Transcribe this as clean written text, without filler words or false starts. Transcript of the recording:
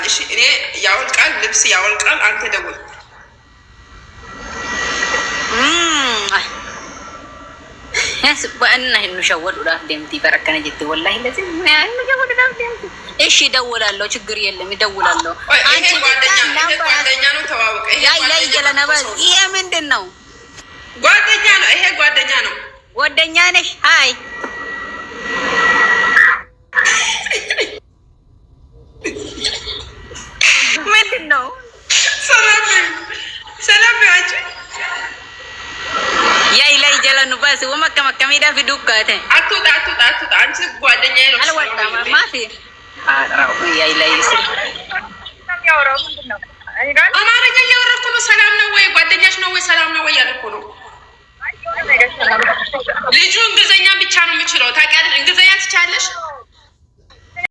እሺ እኔ ያወልቃል ልብስ ያወልቃል አንተ ደውል በእና እንሸወድ ወደ ደምቲ በረከነ ጀት ወላሂ ለዚህ እንሸወድ ወደ ደምቲ እሺ ደውላለሁ ችግር የለም ይደውላለሁ አንቺ ጓደኛ ነው ተዋውቀ ላይ ይገለነበ ይሄ ምንድነው ጓደኛ ነው ይሄ ጓደኛ ነው ጓደኛ ነሽ ሃይ ምንድነው ሰላም ያቺ ያይ ላይ ይገለኑ ባስ ወመከመ ከሚዳ ፊዱካተ አትውጣ አንቺ ጓደኛዬ ነው አልወጣም ማፊ አራው ያይ ላይ አማርኛ እያወራኩ ነው ሰላም ነው ወይ ጓደኛሽ ነው ወይ ሰላም ነው ወይ ያልኩ ነው ልጁ እንግሊዘኛ ብቻ ነው የሚችለው ታውቂያለሽ እንግሊዘኛ ትቻለሽ